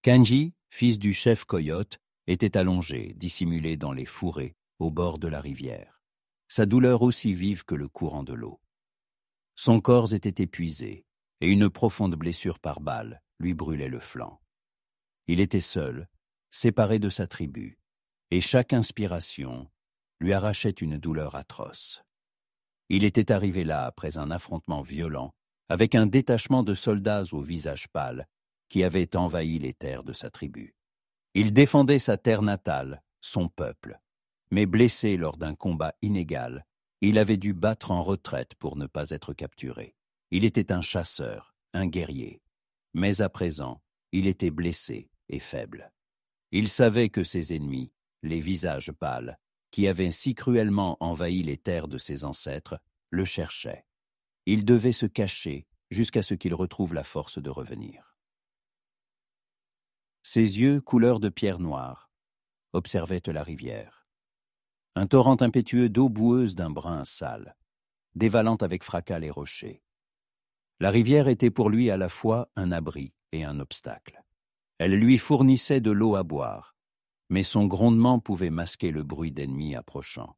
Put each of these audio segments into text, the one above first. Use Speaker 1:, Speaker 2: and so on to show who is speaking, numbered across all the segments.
Speaker 1: Kanji, fils du chef coyote, était allongé, dissimulé dans les fourrés, au bord de la rivière, sa douleur aussi vive que le courant de l'eau. Son corps était épuisé, et une profonde blessure par balle lui brûlait le flanc. Il était seul, séparé de sa tribu, et chaque inspiration lui arrachait une douleur atroce. Il était arrivé là après un affrontement violent, avec un détachement de soldats au visage pâle qui avaient envahi les terres de sa tribu. Il défendait sa terre natale, son peuple, mais blessé lors d'un combat inégal, il avait dû battre en retraite pour ne pas être capturé. Il était un chasseur, un guerrier, mais à présent, il était blessé et faible. Il savait que ses ennemis, les visages pâles, qui avaient si cruellement envahi les terres de ses ancêtres, le cherchaient. Il devait se cacher jusqu'à ce qu'il retrouve la force de revenir. Ses yeux, couleur de pierre noire, observaient la rivière. Un torrent impétueux d'eau boueuse d'un brun sale, dévalant avec fracas les rochers. La rivière était pour lui à la fois un abri et un obstacle. Elle lui fournissait de l'eau à boire, mais son grondement pouvait masquer le bruit d'ennemis approchant.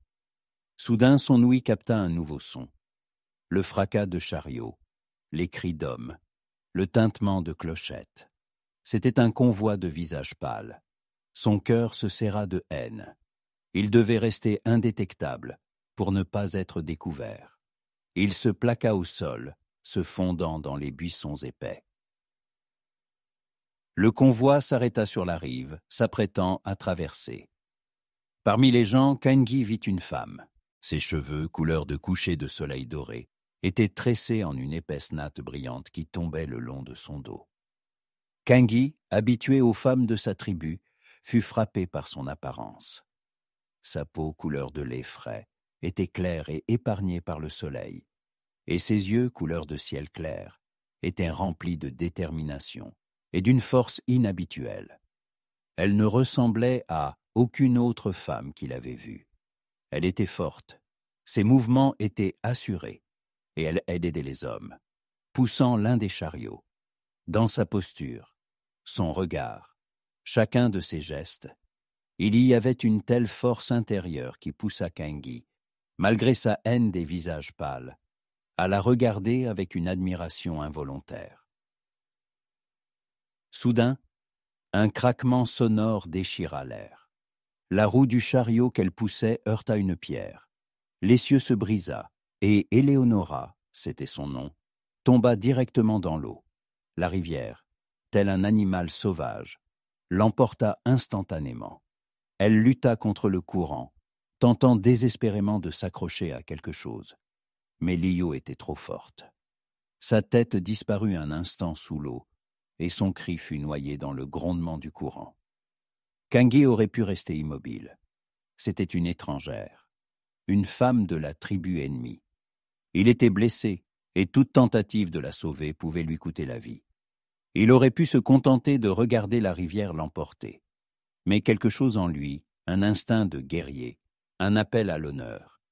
Speaker 1: Soudain, son ouïe capta un nouveau son. Le fracas de chariots, les cris d'hommes, le tintement de clochettes. C'était un convoi de visages pâles. Son cœur se serra de haine. Il devait rester indétectable pour ne pas être découvert. Il se plaqua au sol, se fondant dans les buissons épais. Le convoi s'arrêta sur la rive, s'apprêtant à traverser. Parmi les gens, Kangi vit une femme. Ses cheveux, couleur de coucher de soleil doré, étaient tressés en une épaisse natte brillante qui tombait le long de son dos. Kangi, habitué aux femmes de sa tribu, fut frappé par son apparence. Sa peau, couleur de lait frais, était claire et épargnée par le soleil, et ses yeux, couleur de ciel clair, étaient remplis de détermination et d'une force inhabituelle. Elle ne ressemblait à aucune autre femme qu'il avait vue. Elle était forte, ses mouvements étaient assurés, et elle aidait les hommes, poussant l'un des chariots. Dans sa posture, son regard, chacun de ses gestes, il y avait une telle force intérieure qui poussa Kangi, malgré sa haine des visages pâles, à la regarder avec une admiration involontaire. Soudain, un craquement sonore déchira l'air. La roue du chariot qu'elle poussait heurta une pierre. L'essieu se brisa, et Éléonora, c'était son nom, tomba directement dans l'eau. La rivière, tel un animal sauvage, l'emporta instantanément. Elle lutta contre le courant, tentant désespérément de s'accrocher à quelque chose. Mais l'eau était trop forte. Sa tête disparut un instant sous l'eau, et son cri fut noyé dans le grondement du courant. Kangi aurait pu rester immobile. C'était une étrangère, une femme de la tribu ennemie. Il était blessé, et toute tentative de la sauver pouvait lui coûter la vie. Il aurait pu se contenter de regarder la rivière l'emporter. Mais quelque chose en lui, un instinct de guerrier, un appel à l'honneur,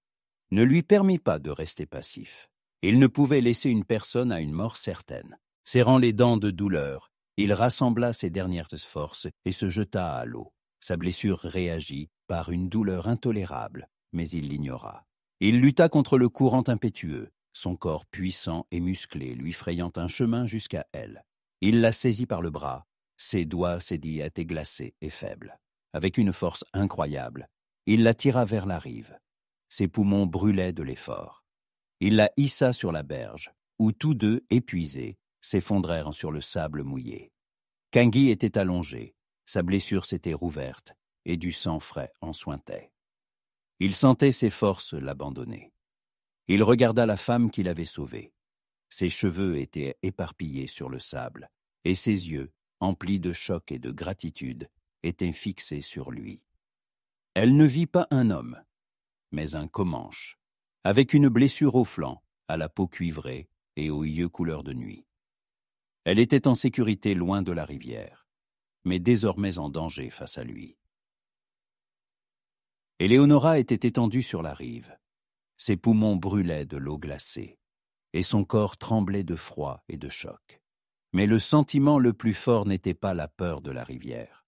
Speaker 1: ne lui permit pas de rester passif. Il ne pouvait laisser une personne à une mort certaine. Serrant les dents de douleur, il rassembla ses dernières forces et se jeta à l'eau. Sa blessure réagit par une douleur intolérable, mais il l'ignora. Il lutta contre le courant impétueux, son corps puissant et musclé lui frayant un chemin jusqu'à elle. Il la saisit par le bras, ses doigts étaient glacés et faibles. Avec une force incroyable, il la tira vers la rive. Ses poumons brûlaient de l'effort. Il la hissa sur la berge, où tous deux, épuisés, s'effondrèrent sur le sable mouillé. Kangi était allongé, sa blessure s'était rouverte, et du sang frais en suintait. Il sentait ses forces l'abandonner. Il regarda la femme qu'il avait sauvée. Ses cheveux étaient éparpillés sur le sable, et ses yeux, emplis de choc et de gratitude, étaient fixés sur lui. Elle ne vit pas un homme, mais un Comanche, avec une blessure au flanc, à la peau cuivrée et aux yeux couleur de nuit. Elle était en sécurité loin de la rivière, mais désormais en danger face à lui. Éléonora était étendue sur la rive. Ses poumons brûlaient de l'eau glacée, et son corps tremblait de froid et de choc. Mais le sentiment le plus fort n'était pas la peur de la rivière,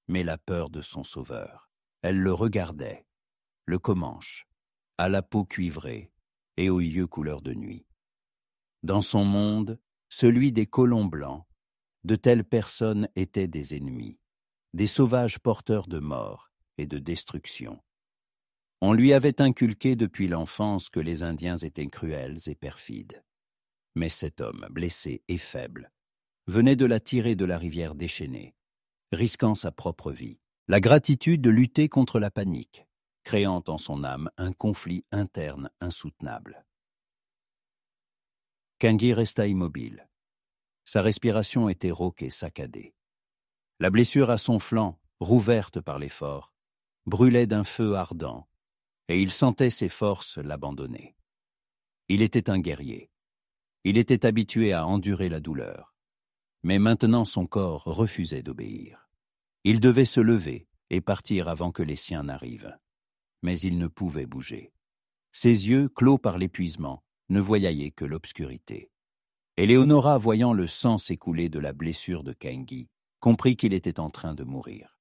Speaker 1: mais la peur de son sauveur. Elle le regardait, le Comanche, à la peau cuivrée et aux yeux couleur de nuit. Dans son monde, celui des colons blancs, de telles personnes étaient des ennemis, des sauvages porteurs de mort et de destruction. On lui avait inculqué depuis l'enfance que les Indiens étaient cruels et perfides. Mais cet homme, blessé et faible, venait de la tirer de la rivière déchaînée, risquant sa propre vie. La gratitude luttait contre la panique, créant en son âme un conflit interne insoutenable. Kangui resta immobile. Sa respiration était rauque et saccadée. La blessure à son flanc, rouverte par l'effort, brûlait d'un feu ardent, et il sentait ses forces l'abandonner. Il était un guerrier. Il était habitué à endurer la douleur. Mais maintenant son corps refusait d'obéir. Il devait se lever et partir avant que les siens n'arrivent. Mais il ne pouvait bouger. Ses yeux, clos par l'épuisement, ne voyaient que l'obscurité. Éléonora, voyant le sang s'écouler de la blessure de Kangui, comprit qu'il était en train de mourir.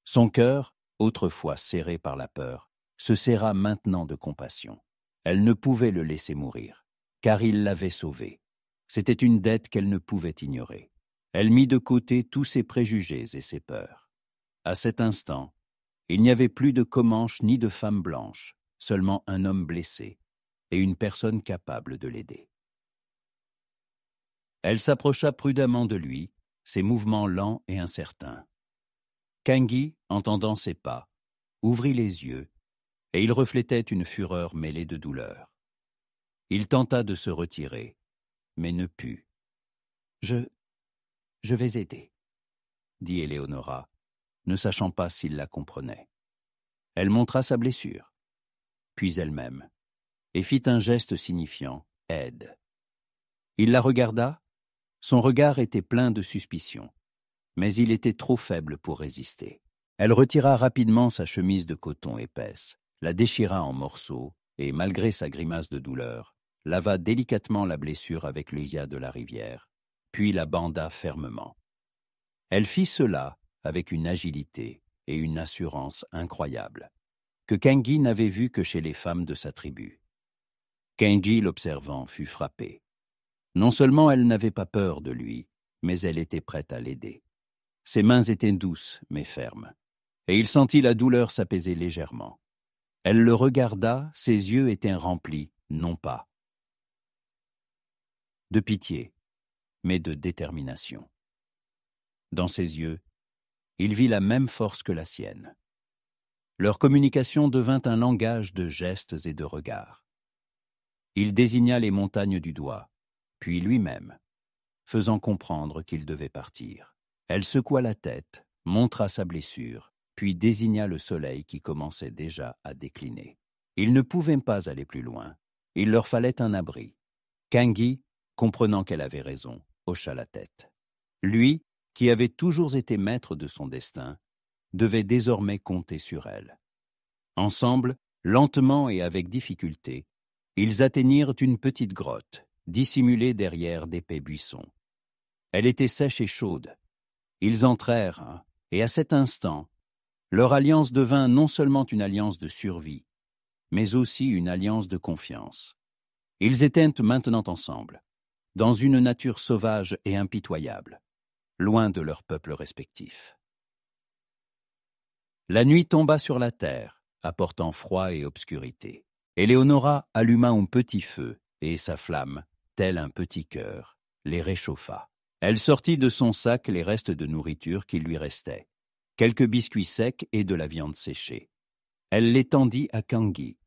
Speaker 1: Son cœur, autrefois serré par la peur, se serra maintenant de compassion. Elle ne pouvait le laisser mourir, car il l'avait sauvé. C'était une dette qu'elle ne pouvait ignorer. Elle mit de côté tous ses préjugés et ses peurs. À cet instant, il n'y avait plus de Comanche ni de femme blanche, seulement un homme blessé et une personne capable de l'aider. Elle s'approcha prudemment de lui, ses mouvements lents et incertains. Kangui, entendant ses pas, ouvrit les yeux, et il reflétait une fureur mêlée de douleur. Il tenta de se retirer, mais ne put. « Je vais aider, » dit Éléonora, ne sachant pas s'il la comprenait. Elle montra sa blessure, puis elle-même, et fit un geste signifiant « aide ». Il la regarda, son regard était plein de suspicion, mais il était trop faible pour résister. Elle retira rapidement sa chemise de coton épaisse, la déchira en morceaux et, malgré sa grimace de douleur, lava délicatement la blessure avec l'œillat de la rivière, puis la banda fermement. Elle fit cela avec une agilité et une assurance incroyables, que Kangui n'avait vu que chez les femmes de sa tribu. Kangui, l'observant, fut frappé. Non seulement elle n'avait pas peur de lui, mais elle était prête à l'aider. Ses mains étaient douces mais fermes, et il sentit la douleur s'apaiser légèrement. Elle le regarda, ses yeux étaient remplis, non pas de pitié, mais de détermination. Dans ses yeux, il vit la même force que la sienne. Leur communication devint un langage de gestes et de regards. Il désigna les montagnes du doigt, puis lui-même, faisant comprendre qu'il devait partir. Elle secoua la tête, montra sa blessure, puis désigna le soleil qui commençait déjà à décliner. Ils ne pouvaient pas aller plus loin. Il leur fallait un abri. Kangui, comprenant qu'elle avait raison, hocha la tête. Lui, qui avait toujours été maître de son destin, devait désormais compter sur elle. Ensemble, lentement et avec difficulté, ils atteignirent une petite grotte, dissimulée derrière d'épais buissons. Elle était sèche et chaude. Ils entrèrent, et à cet instant, leur alliance devint non seulement une alliance de survie, mais aussi une alliance de confiance. Ils étaient maintenant ensemble, dans une nature sauvage et impitoyable, loin de leurs peuples respectifs. La nuit tomba sur la terre, apportant froid et obscurité. Éléonora alluma un petit feu, et sa flamme, tel un petit cœur, les réchauffa. Elle sortit de son sac les restes de nourriture qui lui restaient, quelques biscuits secs et de la viande séchée. Elle les tendit à Kangui.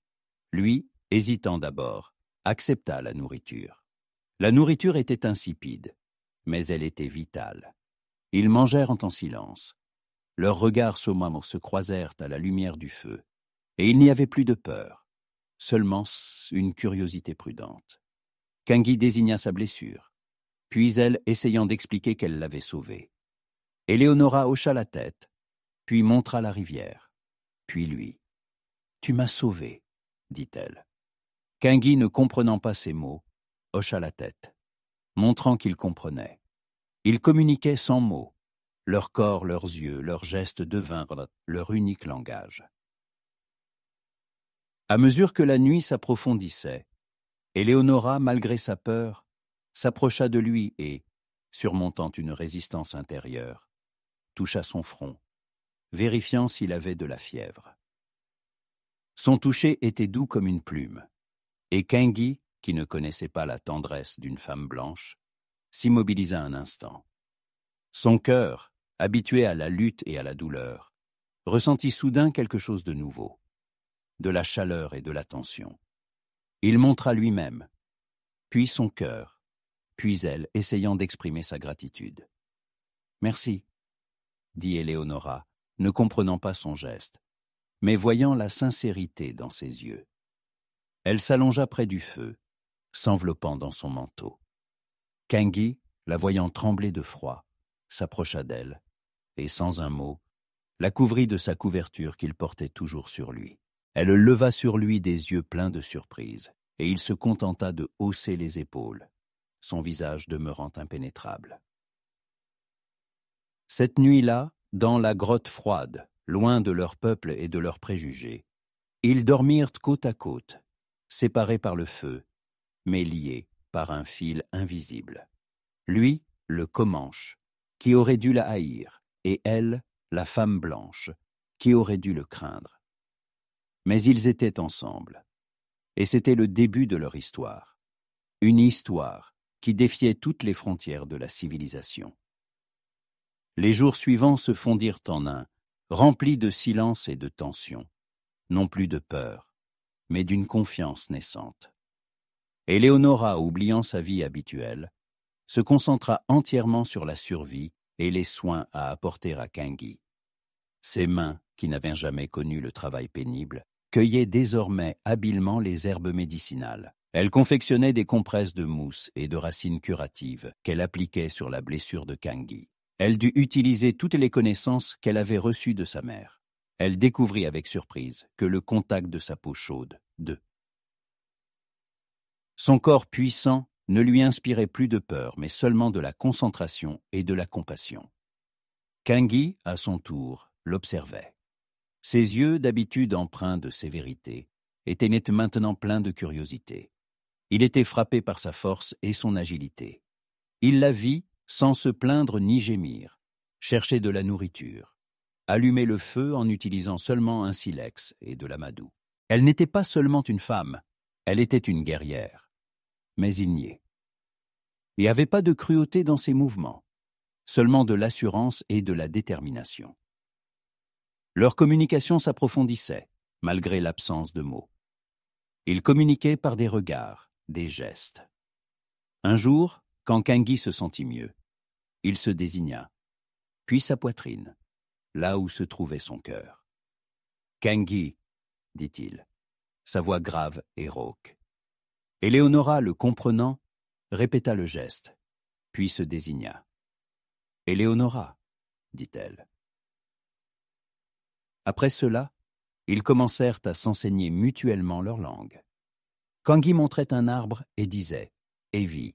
Speaker 1: Lui, hésitant d'abord, accepta la nourriture. La nourriture était insipide, mais elle était vitale. Ils mangèrent en silence. Leurs regards se croisèrent à la lumière du feu, et il n'y avait plus de peur, seulement une curiosité prudente. Kangui désigna sa blessure, puis elle essayant d'expliquer qu'elle l'avait sauvée. Éléonora hocha la tête, puis montra la rivière, puis lui. « Tu m'as sauvé », dit-elle. Kangui, ne comprenant pas ces mots, hocha la tête, montrant qu'il comprenait. Ils communiquaient sans mots. Leur corps, leurs yeux, leurs gestes devinrent leur unique langage. À mesure que la nuit s'approfondissait, Éléonora, malgré sa peur, s'approcha de lui et, surmontant une résistance intérieure, toucha son front, vérifiant s'il avait de la fièvre. Son toucher était doux comme une plume, et Kangui, qui ne connaissait pas la tendresse d'une femme blanche, s'immobilisa un instant. Son cœur, habitué à la lutte et à la douleur, ressentit soudain quelque chose de nouveau, de la chaleur et de la tension. Il montra lui-même, puis son cœur, puis elle, essayant d'exprimer sa gratitude. « Merci », dit Éléonora, ne comprenant pas son geste, mais voyant la sincérité dans ses yeux. Elle s'allongea près du feu, s'enveloppant dans son manteau. Kangui, la voyant trembler de froid, s'approcha d'elle, et sans un mot, la couvrit de sa couverture qu'il portait toujours sur lui. Elle leva sur lui des yeux pleins de surprise, et il se contenta de hausser les épaules, son visage demeurant impénétrable. Cette nuit-là, dans la grotte froide, loin de leur peuple et de leurs préjugés, ils dormirent côte à côte, séparés par le feu, mais liés par un fil invisible. Lui, le Comanche, qui aurait dû la haïr, et elle, la femme blanche, qui aurait dû le craindre. Mais ils étaient ensemble, et c'était le début de leur histoire. Une histoire qui défiait toutes les frontières de la civilisation. Les jours suivants se fondirent en un, remplis de silence et de tension, non plus de peur, mais d'une confiance naissante. Éléonora, oubliant sa vie habituelle, se concentra entièrement sur la survie et les soins à apporter à Kangui. Ses mains, qui n'avaient jamais connu le travail pénible, cueillaient désormais habilement les herbes médicinales. Elle confectionnait des compresses de mousse et de racines curatives qu'elle appliquait sur la blessure de Kangui. Elle dut utiliser toutes les connaissances qu'elle avait reçues de sa mère. Elle découvrit avec surprise que le contact de sa peau chaude, son corps puissant, ne lui inspirait plus de peur, mais seulement de la concentration et de la compassion. Kangui, à son tour, l'observait. Ses yeux, d'habitude empreints de sévérité, étaient maintenant pleins de curiosité. Il était frappé par sa force et son agilité. Il la vit, sans se plaindre ni gémir, chercher de la nourriture, allumer le feu en utilisant seulement un silex et de l'amadou. Elle n'était pas seulement une femme, elle était une guerrière. Mais il niait. Il n'y avait pas de cruauté dans ses mouvements, seulement de l'assurance et de la détermination. Leur communication s'approfondissait, malgré l'absence de mots. Ils communiquaient par des regards, des gestes. Un jour, quand Kangui se sentit mieux, il se désigna, puis sa poitrine, là où se trouvait son cœur. « Kangui », dit-il, sa voix grave et rauque. Éléonora, le comprenant, répéta le geste, puis se désigna. « Éléonora », dit-elle. Après cela, ils commencèrent à s'enseigner mutuellement leur langue. Kangui montrait un arbre et disait « Evi ».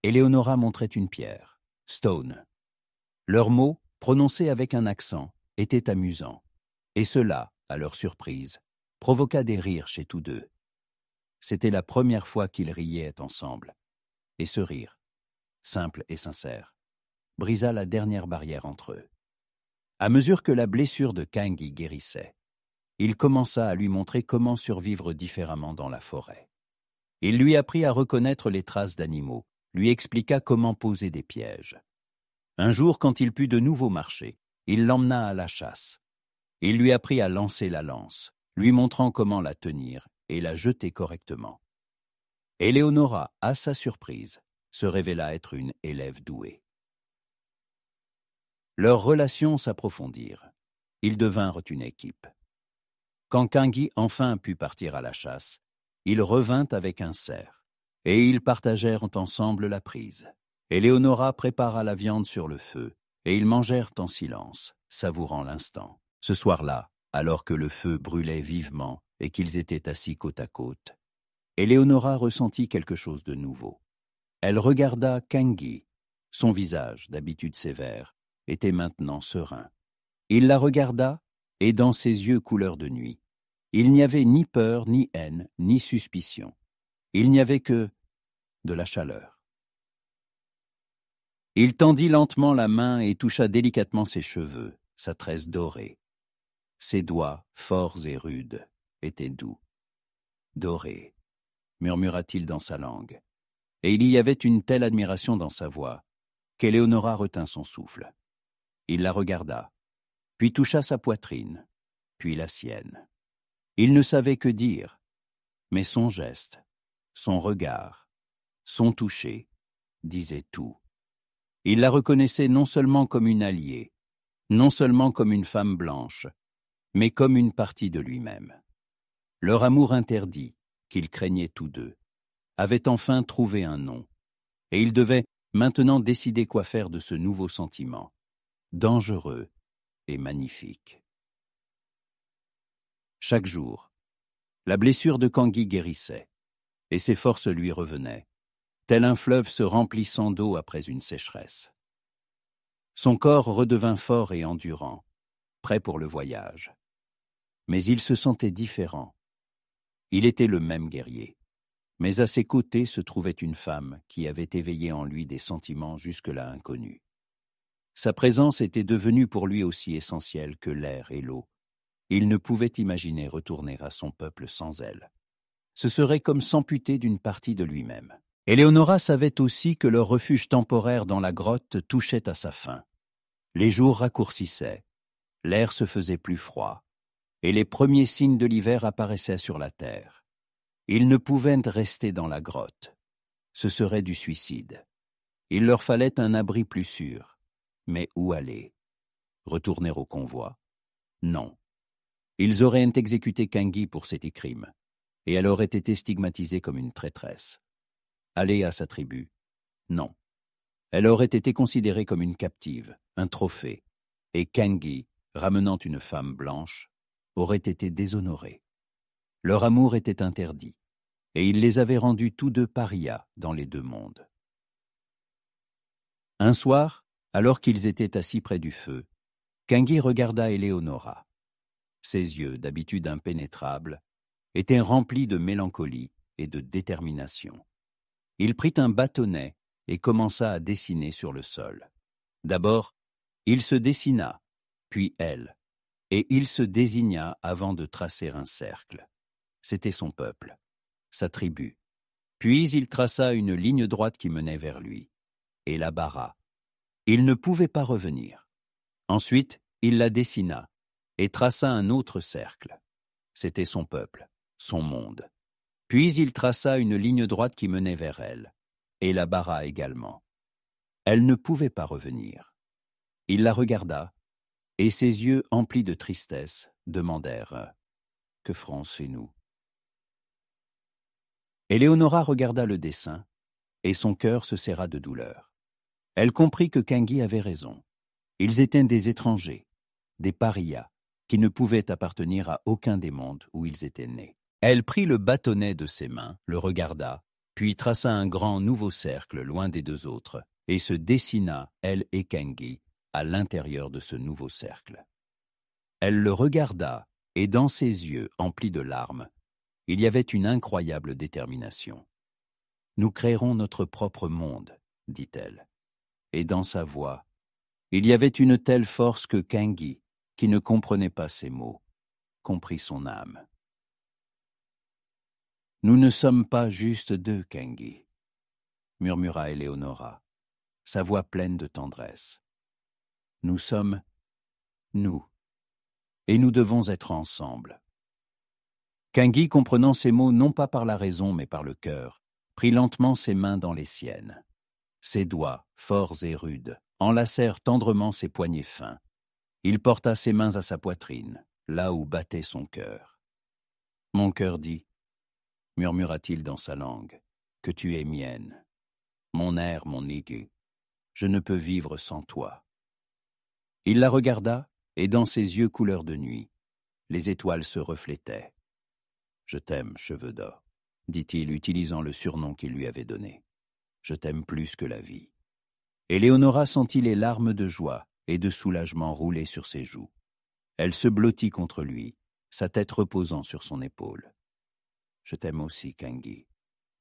Speaker 1: Éléonora montrait une pierre, « Stone ». Leurs mots, prononcés avec un accent, étaient amusants, et cela, à leur surprise, provoqua des rires chez tous deux. C'était la première fois qu'ils riaient ensemble, et ce rire, simple et sincère, brisa la dernière barrière entre eux. À mesure que la blessure de Kangui guérissait, il commença à lui montrer comment survivre différemment dans la forêt. Il lui apprit à reconnaître les traces d'animaux, lui expliqua comment poser des pièges. Un jour, quand il put de nouveau marcher, il l'emmena à la chasse. Il lui apprit à lancer la lance, lui montrant comment la tenir et la jeter correctement. Éléonora, à sa surprise, se révéla être une élève douée. Leurs relations s'approfondirent. Ils devinrent une équipe. Quand Kangui enfin put partir à la chasse, il revint avec un cerf, et ils partagèrent ensemble la prise. Éléonora prépara la viande sur le feu, et ils mangèrent en silence, savourant l'instant. Ce soir-là, alors que le feu brûlait vivement et qu'ils étaient assis côte à côte, Éléonora ressentit quelque chose de nouveau. Elle regarda Kangui, Son visage, d'habitude sévère, était maintenant serein. Il la regarda, et dans ses yeux couleur de nuit, il n'y avait ni peur, ni haine, ni suspicion. Il n'y avait que de la chaleur. Il tendit lentement la main et toucha délicatement ses cheveux, sa tresse dorée. Ses doigts, forts et rudes, étaient doux. Dorés, murmura-t-il dans sa langue. Et il y avait une telle admiration dans sa voix qu'Éléonora retint son souffle. Il la regarda, puis toucha sa poitrine, puis la sienne. Il ne savait que dire, mais son geste, son regard, son toucher disaient tout. Il la reconnaissait non seulement comme une alliée, non seulement comme une femme blanche, mais comme une partie de lui-même. Leur amour interdit, qu'ils craignaient tous deux, avait enfin trouvé un nom, et ils devaient maintenant décider quoi faire de ce nouveau sentiment, dangereux et magnifique. Chaque jour, la blessure de Kangui guérissait, et ses forces lui revenaient, tel un fleuve se remplissant d'eau après une sécheresse. Son corps redevint fort et endurant, prêt pour le voyage. Mais il se sentait différent. Il était le même guerrier, mais à ses côtés se trouvait une femme qui avait éveillé en lui des sentiments jusque-là inconnus. Sa présence était devenue pour lui aussi essentielle que l'air et l'eau. Il ne pouvait imaginer retourner à son peuple sans elle. Ce serait comme s'amputer d'une partie de lui-même. Éléonora savait aussi que leur refuge temporaire dans la grotte touchait à sa fin. Les jours raccourcissaient, l'air se faisait plus froid, et les premiers signes de l'hiver apparaissaient sur la terre. Ils ne pouvaient rester dans la grotte. Ce serait du suicide. Il leur fallait un abri plus sûr. Mais où aller? Retourner au convoi? Non. Ils auraient exécuté Kangui pour ces crimes, et elle aurait été stigmatisée comme une traîtresse. Aller à sa tribu? Non. Elle aurait été considérée comme une captive, un trophée, et Kangui, ramenant une femme blanche, aurait été déshonoré. Leur amour était interdit, et il les avait rendus tous deux parias dans les deux mondes. Un soir, alors qu'ils étaient assis près du feu, Kangui regarda Éléonora. Ses yeux, d'habitude impénétrables, étaient remplis de mélancolie et de détermination. Il prit un bâtonnet et commença à dessiner sur le sol. D'abord, il se dessina, puis elle, et il se désigna avant de tracer un cercle. C'était son peuple, sa tribu. Puis il traça une ligne droite qui menait vers lui, et la barra. Il ne pouvait pas revenir. Ensuite, il la dessina, et traça un autre cercle. C'était son peuple, son monde. Puis il traça une ligne droite qui menait vers elle, et la barra également. Elle ne pouvait pas revenir. Il la regarda, et ses yeux emplis de tristesse demandèrent « Que ferons-nous » Éléonora regarda le dessin, et son cœur se serra de douleur. Elle comprit que Kangui avait raison. Ils étaient des étrangers, des parias, qui ne pouvaient appartenir à aucun des mondes où ils étaient nés. Elle prit le bâtonnet de ses mains, le regarda, puis traça un grand nouveau cercle loin des deux autres, et se dessina, elle et Kangui, à l'intérieur de ce nouveau cercle. Elle le regarda, et dans ses yeux, emplis de larmes, il y avait une incroyable détermination. « Nous créerons notre propre monde, » dit-elle. Et dans sa voix, il y avait une telle force que Kangui, qui ne comprenait pas ces mots, comprit son âme. « Nous ne sommes pas juste deux, Kangui, » murmura Éléonora, sa voix pleine de tendresse. « Nous sommes nous, et nous devons être ensemble. » Kangui, comprenant ces mots non pas par la raison mais par le cœur, prit lentement ses mains dans les siennes. Ses doigts, forts et rudes, enlacèrent tendrement ses poignets fins. Il porta ses mains à sa poitrine, là où battait son cœur. « Mon cœur dit, » murmura-t-il dans sa langue, « que tu es mienne. Mon air, mon aigu, je ne peux vivre sans toi. » Il la regarda, et dans ses yeux couleur de nuit, les étoiles se reflétaient. « Je t'aime, cheveux d'or, » dit-il, utilisant le surnom qu'il lui avait donné. « Je t'aime plus que la vie. » Éléonora sentit les larmes de joie et de soulagement rouler sur ses joues. Elle se blottit contre lui, sa tête reposant sur son épaule. « Je t'aime aussi, Kangi, »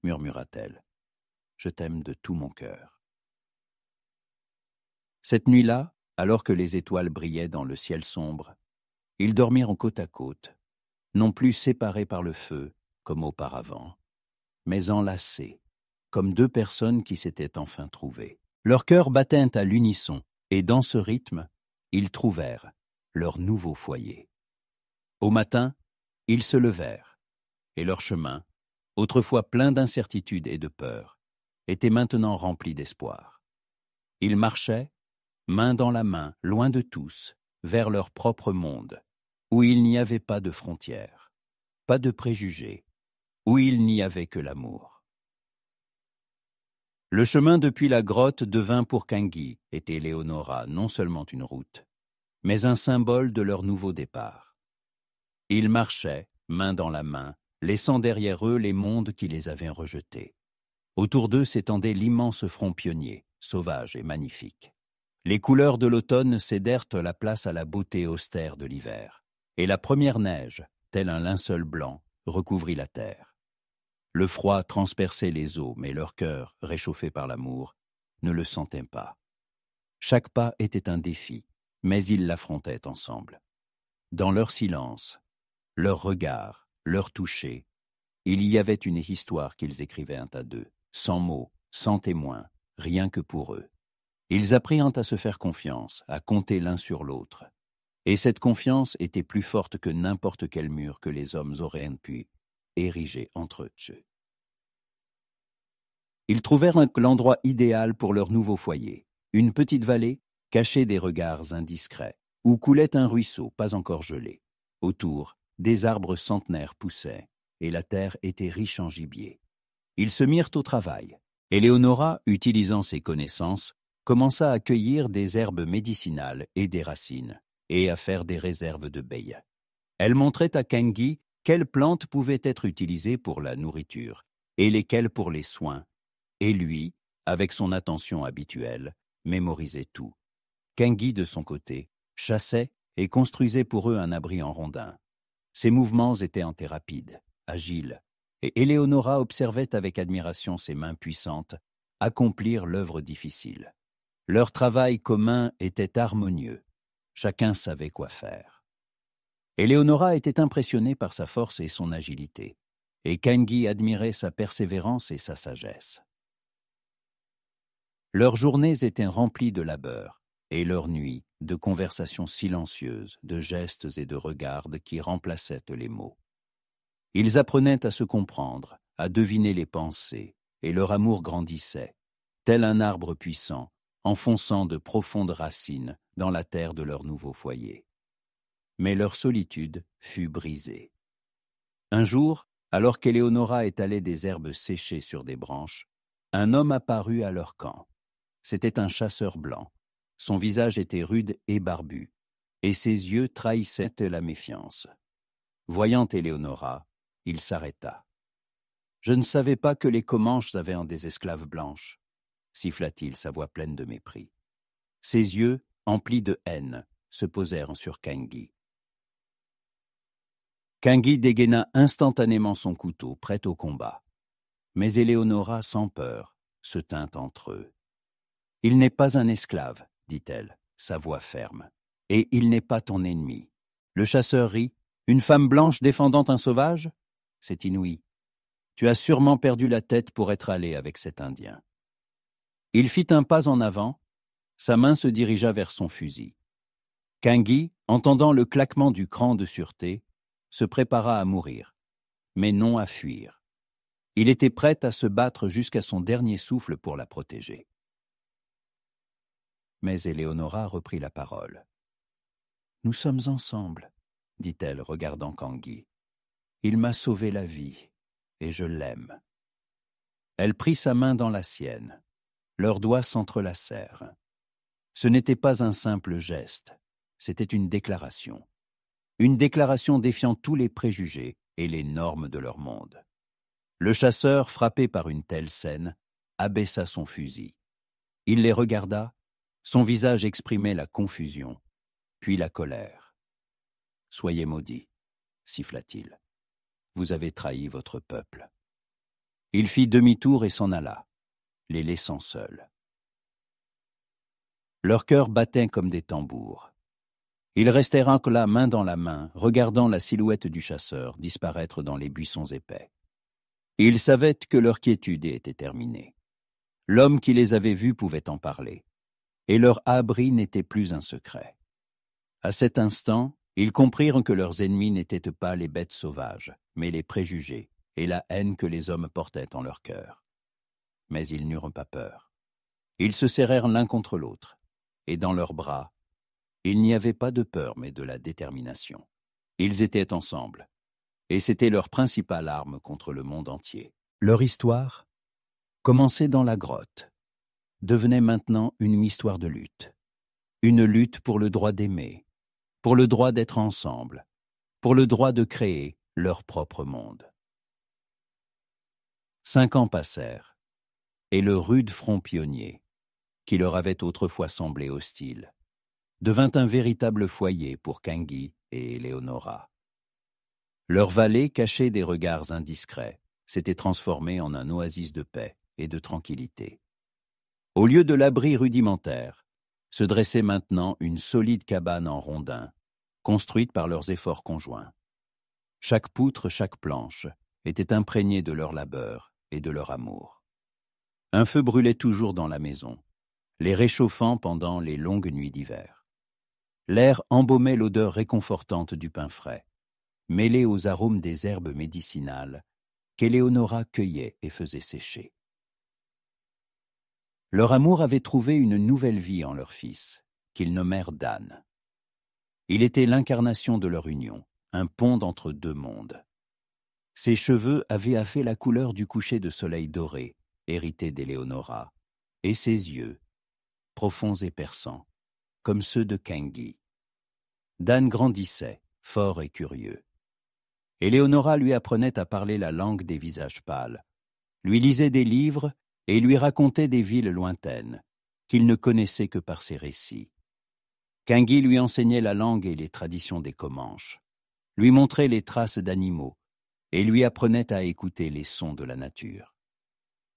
Speaker 1: murmura-t-elle. « Je t'aime de tout mon cœur. » Cette nuit-là, alors que les étoiles brillaient dans le ciel sombre, ils dormirent côte à côte, non plus séparés par le feu, comme auparavant, mais enlacés, comme deux personnes qui s'étaient enfin trouvées. Leurs cœurs battaient à l'unisson, et dans ce rythme, ils trouvèrent leur nouveau foyer. Au matin, ils se levèrent, et leur chemin, autrefois plein d'incertitude et de peur, était maintenant rempli d'espoir. Ils marchaient, main dans la main, loin de tous, vers leur propre monde, où il n'y avait pas de frontières, pas de préjugés, où il n'y avait que l'amour. Le chemin depuis la grotte devint pour Kangi et Éléonora non seulement une route, mais un symbole de leur nouveau départ. Ils marchaient, main dans la main, laissant derrière eux les mondes qui les avaient rejetés. Autour d'eux s'étendait l'immense front pionnier, sauvage et magnifique. Les couleurs de l'automne cédèrent la place à la beauté austère de l'hiver, et la première neige, tel un linceul blanc, recouvrit la terre. Le froid transperçait les os, mais leur cœur, réchauffé par l'amour, ne le sentait pas. Chaque pas était un défi, mais ils l'affrontaient ensemble. Dans leur silence, leur regard, leur toucher, il y avait une histoire qu'ils écrivaient à deux, sans mots, sans témoins, rien que pour eux. Ils apprirent à se faire confiance, à compter l'un sur l'autre. Et cette confiance était plus forte que n'importe quel mur que les hommes auraient pu ériger entre eux. Ils trouvèrent l'endroit idéal pour leur nouveau foyer, une petite vallée cachée des regards indiscrets, où coulait un ruisseau pas encore gelé. Autour, des arbres centenaires poussaient, et la terre était riche en gibier. Ils se mirent au travail. Éléonora, utilisant ses connaissances, commença à cueillir des herbes médicinales et des racines, et à faire des réserves de baies. Elle montrait à Kangi quelles plantes pouvaient être utilisées pour la nourriture, et lesquelles pour les soins. Et lui, avec son attention habituelle, mémorisait tout. Kangi, de son côté, chassait et construisait pour eux un abri en rondin. Ses mouvements étaient rapides, agiles, et Éléonora observait avec admiration ses mains puissantes accomplir l'œuvre difficile. Leur travail commun était harmonieux. Chacun savait quoi faire. Éléonora était impressionnée par sa force et son agilité, et Kangi admirait sa persévérance et sa sagesse. Leurs journées étaient remplies de labeur, et leurs nuits de conversations silencieuses, de gestes et de regards qui remplaçaient les mots. Ils apprenaient à se comprendre, à deviner les pensées, et leur amour grandissait, tel un arbre puissant, enfonçant de profondes racines dans la terre de leur nouveau foyer. Mais leur solitude fut brisée. Un jour, alors qu'Éléonora étalait des herbes séchées sur des branches, un homme apparut à leur camp. C'était un chasseur blanc. Son visage était rude et barbu, et ses yeux trahissaient la méfiance. Voyant Éléonora, il s'arrêta. « Je ne savais pas que les Comanches avaient des esclaves blanches, » siffla-t-il, sa voix pleine de mépris. Ses yeux, emplis de haine, se posèrent sur Kangi. Kangi dégaina instantanément son couteau, prêt au combat. Mais Éléonora, sans peur, se tint entre eux. « Il n'est pas un esclave, » dit-elle, sa voix ferme, « et il n'est pas ton ennemi. » Le chasseur rit. « Une femme blanche défendant un sauvage ? C'est inouï. Tu as sûrement perdu la tête pour être allé avec cet Indien. » Il fit un pas en avant, sa main se dirigea vers son fusil. Kangi, entendant le claquement du cran de sûreté, se prépara à mourir, mais non à fuir. Il était prêt à se battre jusqu'à son dernier souffle pour la protéger. Mais Éléonora reprit la parole. « Nous sommes ensemble, » dit-elle, regardant Kangi. « Il m'a sauvé la vie, et je l'aime. » Elle prit sa main dans la sienne. Leurs doigts s'entrelacèrent. Ce n'était pas un simple geste, c'était une déclaration. Une déclaration défiant tous les préjugés et les normes de leur monde. Le chasseur, frappé par une telle scène, abaissa son fusil. Il les regarda, son visage exprimait la confusion, puis la colère. « Soyez maudits, siffla-t-il. Vous avez trahi votre peuple. » Il fit demi-tour et s'en alla, les laissant seuls. Leurs cœurs battaient comme des tambours. Ils restèrent là, main dans la main, regardant la silhouette du chasseur disparaître dans les buissons épais. Ils savaient que leur quiétude était terminée. L'homme qui les avait vus pouvait en parler, et leur abri n'était plus un secret. À cet instant, ils comprirent que leurs ennemis n'étaient pas les bêtes sauvages, mais les préjugés et la haine que les hommes portaient en leur cœur. Mais ils n'eurent pas peur. Ils se serrèrent l'un contre l'autre, et dans leurs bras, il n'y avait pas de peur mais de la détermination. Ils étaient ensemble, et c'était leur principale arme contre le monde entier. Leur histoire, commencée dans la grotte, devenait maintenant une histoire de lutte. Une lutte pour le droit d'aimer, pour le droit d'être ensemble, pour le droit de créer leur propre monde. 5 ans passèrent, et le rude front pionnier, qui leur avait autrefois semblé hostile, devint un véritable foyer pour Kangui et Eleonora. Leur vallée, cachée des regards indiscrets, s'était transformée en un oasis de paix et de tranquillité. Au lieu de l'abri rudimentaire, se dressait maintenant une solide cabane en rondins, construite par leurs efforts conjoints. Chaque poutre, chaque planche était imprégnée de leur labeur et de leur amour. Un feu brûlait toujours dans la maison, les réchauffant pendant les longues nuits d'hiver. L'air embaumait l'odeur réconfortante du pain frais, mêlée aux arômes des herbes médicinales qu'Éléonora cueillait et faisait sécher. Leur amour avait trouvé une nouvelle vie en leur fils, qu'ils nommèrent Dan. Il était l'incarnation de leur union, un pont entre deux mondes. Ses cheveux avaient fait la couleur du coucher de soleil doré, hérité d'Éléonora, et ses yeux, profonds et perçants, comme ceux de Kangui. Dan grandissait, fort et curieux. Éléonora lui apprenait à parler la langue des visages pâles, lui lisait des livres et lui racontait des villes lointaines, qu'il ne connaissait que par ses récits. Kangui lui enseignait la langue et les traditions des Comanches, lui montrait les traces d'animaux et lui apprenait à écouter les sons de la nature.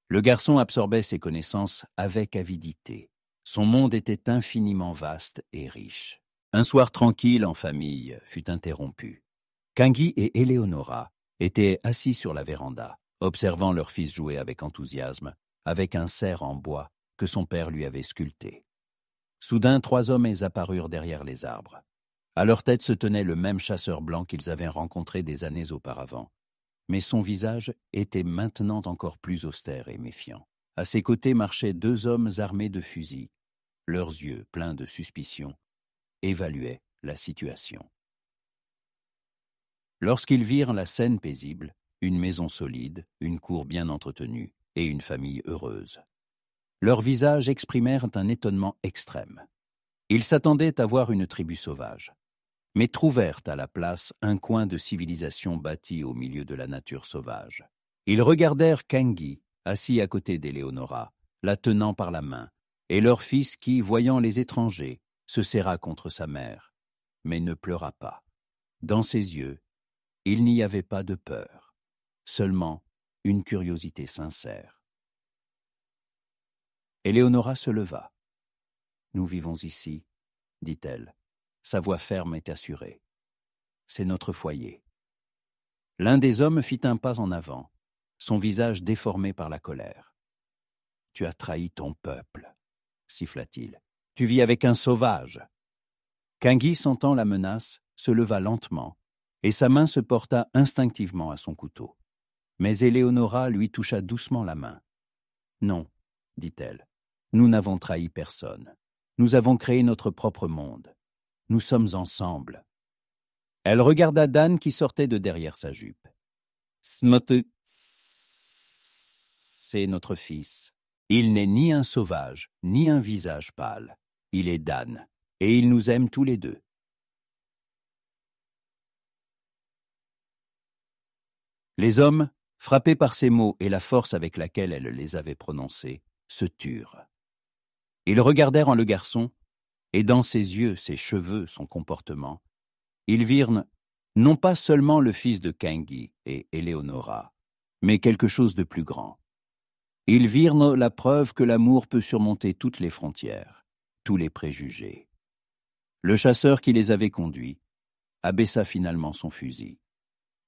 Speaker 1: Le garçon absorbait ses connaissances avec avidité. Son monde était infiniment vaste et riche. Un soir tranquille en famille fut interrompu. Kangui et Éléonora étaient assis sur la véranda, observant leur fils jouer avec enthousiasme, avec un cerf en bois que son père lui avait sculpté. Soudain, 3 hommes apparurent derrière les arbres. À leur tête se tenait le même chasseur blanc qu'ils avaient rencontré des années auparavant. Mais son visage était maintenant encore plus austère et méfiant. À ses côtés marchaient 2 hommes armés de fusils. Leurs yeux, pleins de suspicion, évaluaient la situation. Lorsqu'ils virent la scène paisible, une maison solide, une cour bien entretenue et une famille heureuse, leurs visages exprimèrent un étonnement extrême. Ils s'attendaient à voir une tribu sauvage, mais trouvèrent à la place un coin de civilisation bâti au milieu de la nature sauvage. Ils regardèrent Kangui, assis à côté d'Éléonora, la tenant par la main, et leur fils qui, voyant les étrangers, se serra contre sa mère, mais ne pleura pas. Dans ses yeux, il n'y avait pas de peur, seulement une curiosité sincère. Éléonora se leva. « Nous vivons ici, » dit-elle. Sa voix ferme et assurée. « C'est notre foyer. » L'un des hommes fit un pas en avant, son visage déformé par la colère. « Tu as trahi ton peuple, » siffla-t-il. « Tu vis avec un sauvage. » Kangui, sentant la menace, se leva lentement, et sa main se porta instinctivement à son couteau. Mais Éléonora lui toucha doucement la main. « Non, » dit-elle, « nous n'avons trahi personne. Nous avons créé notre propre monde. Nous sommes ensemble. » Elle regarda Dan qui sortait de derrière sa jupe. « Smote, c'est notre fils. Il n'est ni un sauvage, ni un visage pâle. Il est Dan, et il nous aime tous les deux. » Les hommes, frappés par ces mots et la force avec laquelle elle les avait prononcés, se turent. Ils regardèrent en le garçon, et dans ses yeux, ses cheveux, son comportement, ils virent non pas seulement le fils de Kangui et Éléonora, mais quelque chose de plus grand. Ils virent la preuve que l'amour peut surmonter toutes les frontières, tous les préjugés. Le chasseur qui les avait conduits abaissa finalement son fusil.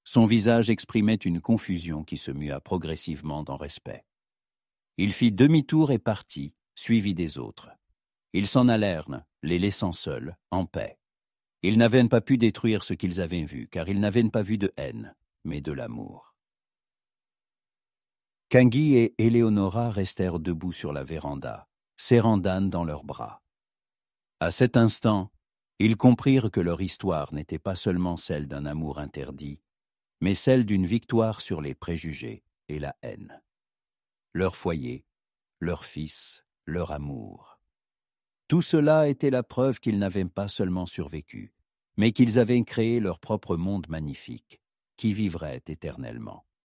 Speaker 1: Son visage exprimait une confusion qui se mua progressivement dans respect. Il fit demi-tour et partit, suivi des autres. Ils s'en allèrent, les laissant seuls, en paix. Ils n'avaient pas pu détruire ce qu'ils avaient vu, car ils n'avaient pas vu de haine, mais de l'amour. Kangui et Éléonora restèrent debout sur la véranda, serrant Dan dans leurs bras. À cet instant, ils comprirent que leur histoire n'était pas seulement celle d'un amour interdit, mais celle d'une victoire sur les préjugés et la haine. Leur foyer, leur fils, leur amour. Tout cela était la preuve qu'ils n'avaient pas seulement survécu, mais qu'ils avaient créé leur propre monde magnifique, qui vivrait éternellement.